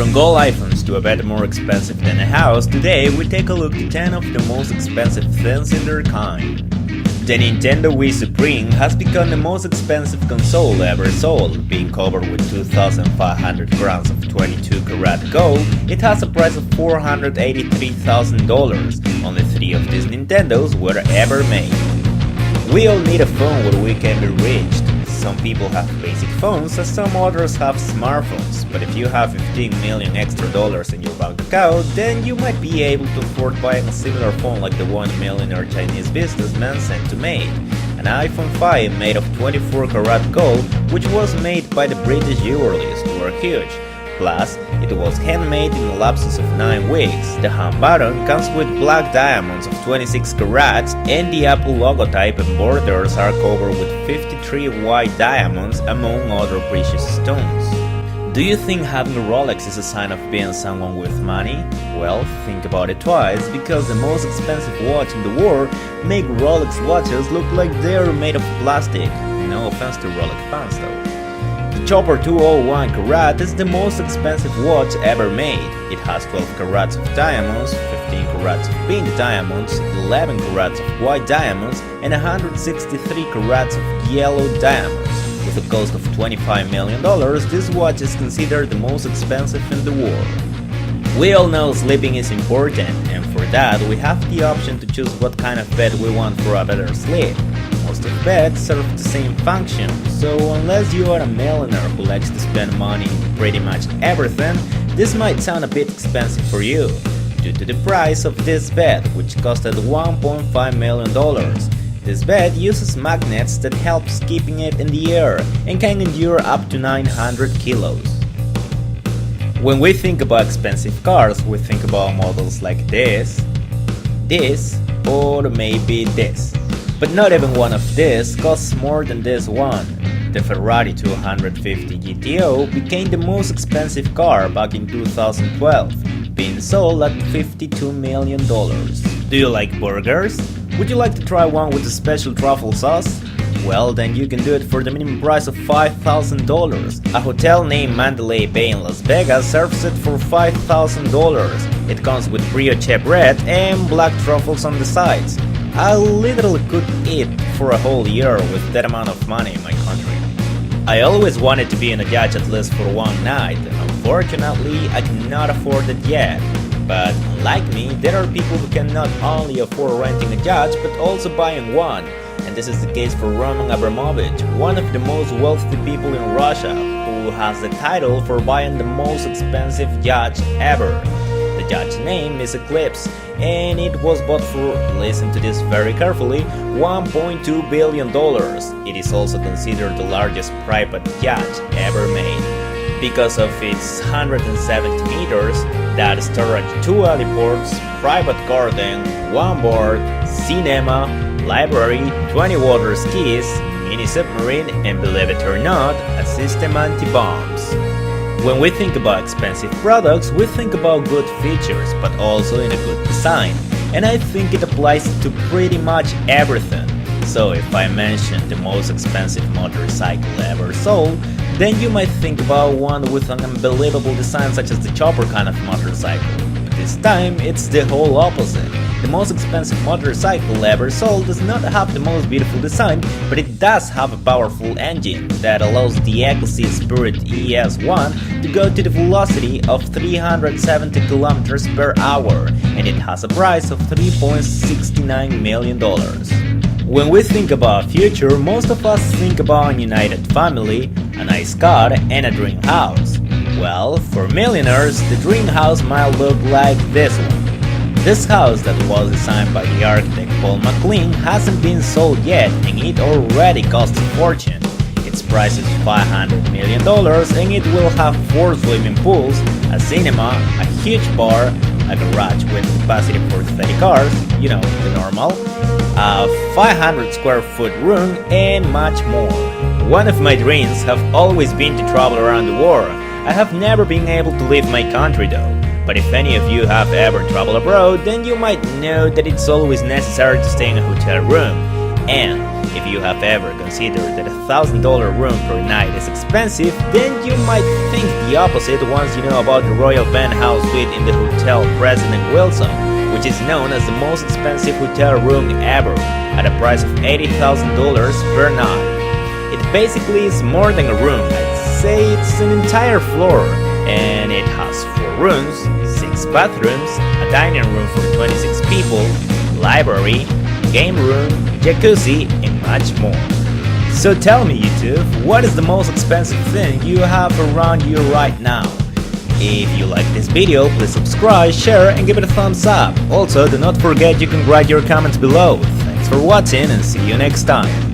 From gold iPhones to a bed more expensive than a house, today we take a look at 10 of the most expensive things in their kind. The Nintendo Wii Supreme has become the most expensive console ever sold, being covered with 2,500 grams of 22-karat gold. It has a price of $483,000. Only 3 of these Nintendos were ever made. We all need a phone where we can be reached. Some people have basic phones and some others have smartphones, but if you have 15 million extra dollars in your bank account, then you might be able to afford buying a similar phone like the one millionaire Chinese businessman sent to mate. An iPhone 5 made of 24-karat gold, which was made by the British jewelers who are huge. Plus, it was handmade in a lapse of 9 weeks. The home button comes with black diamonds of 26 carats, and the Apple logotype and borders are covered with 53 white diamonds, among other precious stones. Do you think having a Rolex is a sign of being someone with money? Well, think about it twice, because the most expensive watch in the world make Rolex watches look like they're made of plastic. No offense to Rolex fans though. The Chopper 201 carat is the most expensive watch ever made. It has 12 carats of diamonds, 15 carats of pink diamonds, 11 carats of white diamonds, and 163 carats of yellow diamonds. With a cost of $25 million, this watch is considered the most expensive in the world. We all know sleeping is important, and for that we have the option to choose what kind of bed we want for a better sleep. Most of beds serve the same function, so unless you are a millionaire who likes to spend money on pretty much everything, this might sound a bit expensive for you, due to the price of this bed, which costed $1.5 million. This bed uses magnets that helps keeping it in the air and can endure up to 900 kilos. When we think about expensive cars, we think about models like this, or maybe this. But not even one of these costs more than this one. The Ferrari 250 GTO became the most expensive car back in 2012, being sold at $52 million. Do you like burgers? Would you like to try one with a special truffle sauce? Well, then you can do it for the minimum price of $5,000. A hotel named Mandalay Bay in Las Vegas serves it for $5,000. It comes with brioche bread and black truffles on the sides. I literally could eat for a whole year with that amount of money in my country. I always wanted to be in a yacht at least for one night, and unfortunately I cannot afford it yet. But unlike me, there are people who can not only afford renting a yacht but also buying one. And this is the case for Roman Abramovich, one of the most wealthy people in Russia, who has the title for buying the most expensive yacht ever. The yacht's name is Eclipse, and it was bought for, listen to this very carefully, $1.2 billion. It is also considered the largest private yacht ever made. Because of its 170 meters, that storage 2 heliports, private garden, 1 board, cinema, library, 20 water skis, mini submarine, and believe it or not, a system anti-bombs. When we think about expensive products, we think about good features, but also in a good design, and I think it applies to pretty much everything. So if I mention the most expensive motorcycle ever sold, then you might think about one with an unbelievable design such as the Chopper kind of motorcycle. But this time, it's the whole opposite. The most expensive motorcycle ever sold does not have the most beautiful design, but it does have a powerful engine that allows the Ecosi Spirit ES1 to go to the velocity of 370 km per hour, and it has a price of $3.69 million. When we think about future, most of us think about a united family, a nice car, and a dream house. Well, for millionaires, the dream house might look like this one. This house that was designed by the architect Paul MacLeod hasn't been sold yet, and it already costs a fortune. Its price is $500 million, and it will have 4 swimming pools, a cinema, a huge bar, a garage with capacity for 30 cars, you know, the normal, a 500 square foot room, and much more. One of my dreams have always been to travel around the world. I have never been able to leave my country though. But if any of you have ever traveled abroad, then you might know that it's always necessary to stay in a hotel room. And If you have ever considered that $1,000 room per night is expensive, then you might think the opposite once you know about the Royal Penthouse Suite in the Hotel President Wilson, which is known as the most expensive hotel room ever, at a price of $80,000 per night. It basically is more than a room, I'd say it's an entire floor, and it has 4 rooms, 6 bathrooms, a dining room for 26 people, library, game room, jacuzzi, and much more. So tell me, YouTube, what is the most expensive thing you have around you right now? If you like this video, please subscribe, share, and give it a thumbs up. Also, do not forget you can write your comments below. Thanks for watching and see you next time.